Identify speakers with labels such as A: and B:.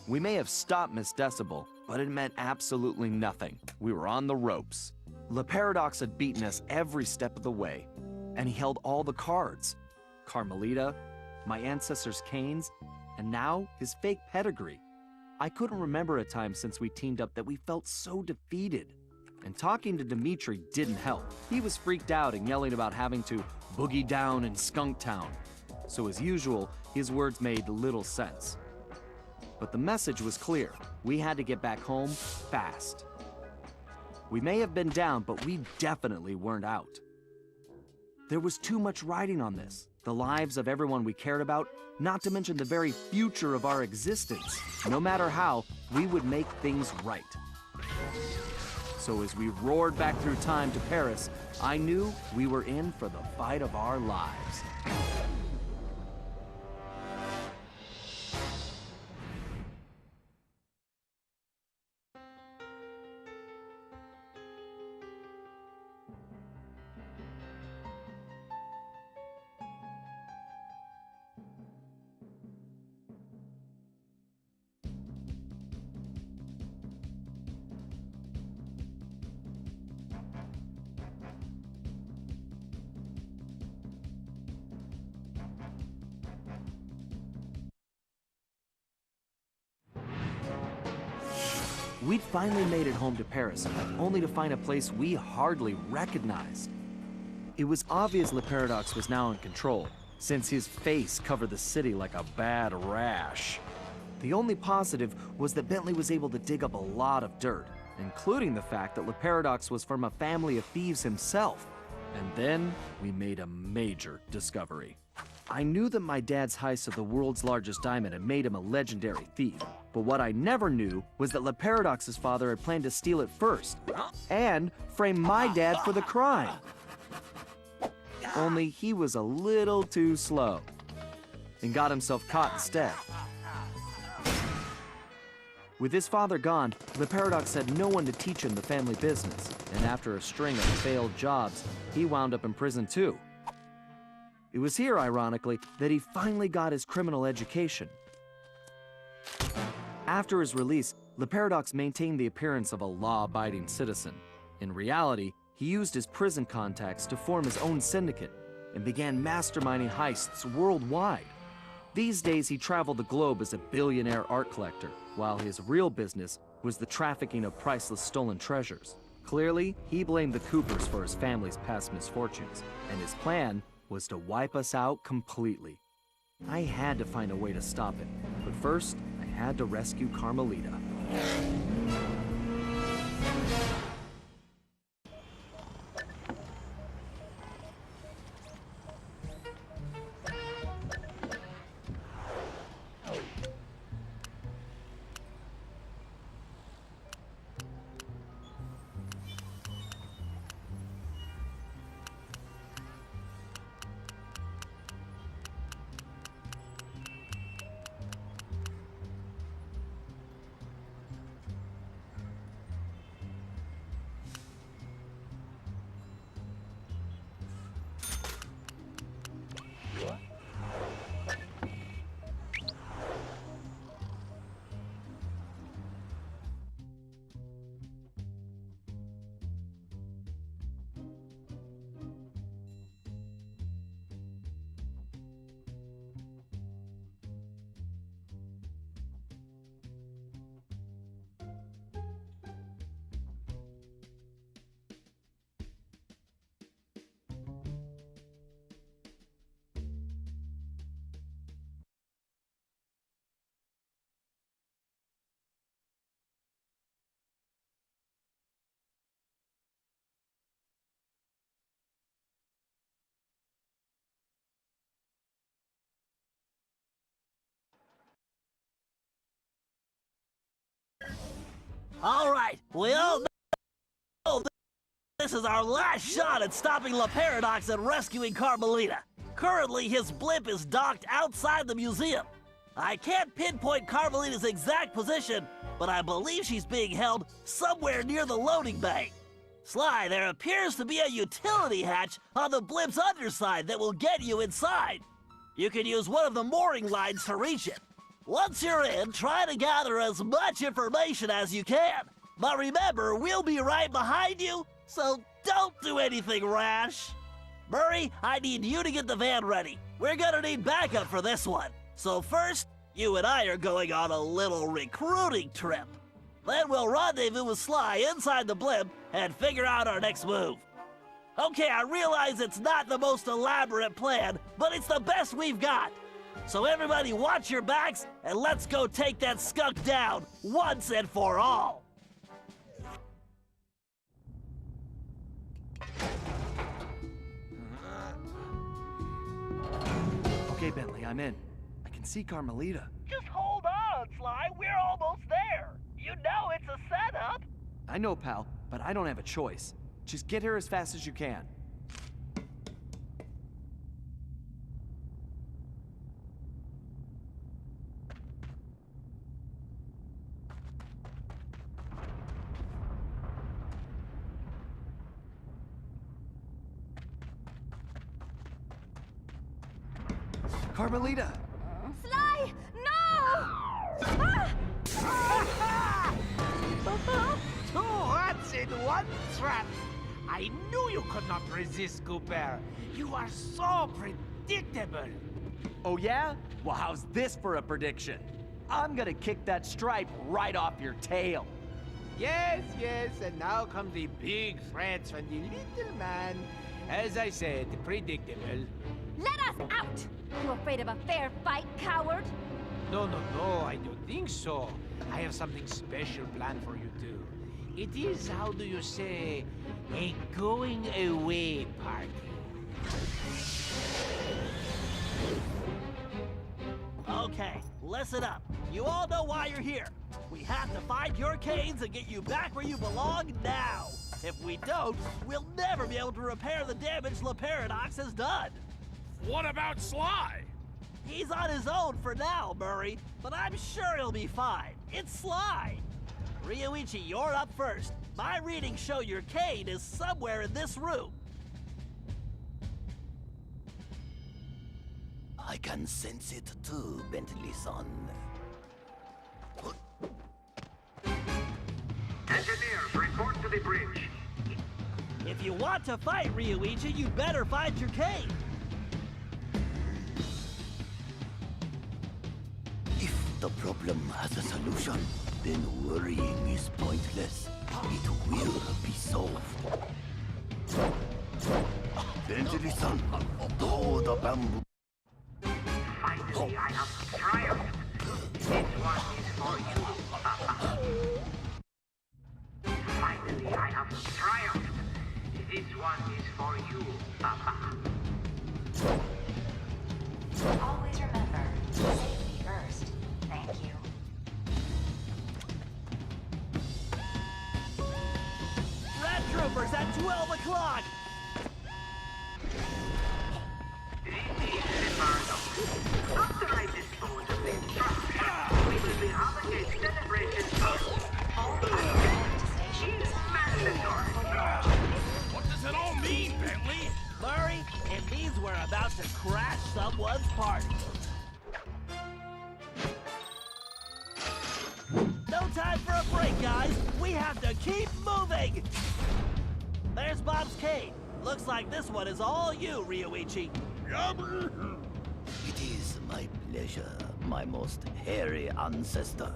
A: We may have stopped Miss Decibel, but it meant absolutely nothing. We were on the ropes. Le Paradox had beaten us every step of the way, and he held all the cards. Carmelita, my ancestors' canes, and now his fake pedigree. I couldn't remember a time since we teamed up that we felt so defeated. And talking to Dimitri didn't help. He was freaked out and yelling about having to boogie down in Skunk Town. So as usual, his words made little sense. But the message was clear. We had to get back home fast. We may have been down, but we definitely weren't out. There was too much riding on this. The lives of everyone we cared about, not to mention the very future of our existence. No matter how, we would make things right. So as we roared back through time to Paris, I knew we were in for the fight of our lives. We'd finally made it home to Paris, only to find a place we hardly recognized. It was obvious Le Paradox was now in control, since his face covered the city like a bad rash. The only positive was that Bentley was able to dig up a lot of dirt, including the fact that Le Paradox was from a family of thieves himself. And then we made a major discovery. I knew that my dad's heist of the world's largest diamond had made him a legendary thief, but what I never knew was that Le Paradox's father had planned to steal it first, and frame my dad for the crime. Only he was a little too slow, and got himself caught instead. With his father gone, Le Paradox had no one to teach him the family business, and after a string of failed jobs, he wound up in prison too. It was here, ironically, that he finally got his criminal education. After his release, Le Paradox maintained the appearance of a law-abiding citizen. In reality, he used his prison contacts to form his own syndicate and began masterminding heists worldwide. These days, he traveled the globe as a billionaire art collector, while his real business was the trafficking of priceless stolen treasures. Clearly, he blamed the Coopers for his family's past misfortunes, and his plan was to wipe us out completely. I had to find a way to stop it, but first, I had to rescue Carmelita.
B: All right, we all know this is our last shot at stopping Le Paradox and rescuing Carmelita. Currently, his blimp is docked outside the museum. I can't pinpoint Carmelita's exact position, but I believe she's being held somewhere near the loading bay. Sly, there appears to be a utility hatch on the blimp's underside that will get you inside. You can use one of the mooring lines to reach it. Once you're in, try to gather as much information as you can. But remember, we'll be right behind you, so don't do anything rash. Murray, I need you to get the van ready. We're gonna need backup for this one. So first, you and I are going on a little recruiting trip. Then we'll rendezvous with Sly inside the blimp and figure out our next move. Okay, I realize it's not the most elaborate plan, but it's the best we've got. So everybody watch your backs, and let's go take that skunk down once and for all.
A: Okay, Bentley, I'm in. I can see Carmelita.
B: Just hold on, Sly. We're almost there. You know it's a setup.
A: I know, pal, but I don't have a choice. Just get here as fast as you can. Carmelita!
C: Sly! No!
D: Two rats in one trap! I knew you could not resist, Cooper. You are so predictable.
A: Oh yeah? Well, how's this for a prediction? I'm gonna kick that stripe right off your tail.
D: Yes, and now come the big threats from the little man. As I said, predictable.
C: Let us out! You afraid of a fair fight, coward?
D: No, I don't think so. I have something special planned for you two. It is, how do you say, a going away party.
B: Okay, listen up. You all know why you're here. We have to find your canes and get you back where you belong now. If we don't, we'll never be able to repair the damage La Paradox has done.
E: What about Sly?
B: He's on his own for now, Murray, but I'm sure he'll be fine. It's Sly. Ryoichi, you're up first. My readings show your cane is somewhere in this room.
F: I can sense it too, Bentley-san.
G: Engineers, report to the bridge.
B: If you want to fight, Ryoichi, you better find your cane.
F: If the problem has a solution, then worrying is pointless. It will be solved. Bentley-san, throw the bamboo.
G: Finally, I have triumphed. This one is for you, Papa. Finally, I have triumphed. This one is for you, Papa.
H: Always remember, safety first. Thank you.
B: Red Troopers at 12 o'clock.
G: This is the paradox. After I dispose of this truck, we will be having a celebration party.
H: All items to stations.
G: It's mandatory.
E: What does it all mean, Bentley?
B: Murray, it means we're about to crash someone's party. No time for a break, guys. We have to keep moving. There's Bob's cane. Looks like this one is all you, Ryoichi.
F: It is my pleasure, my most hairy ancestor.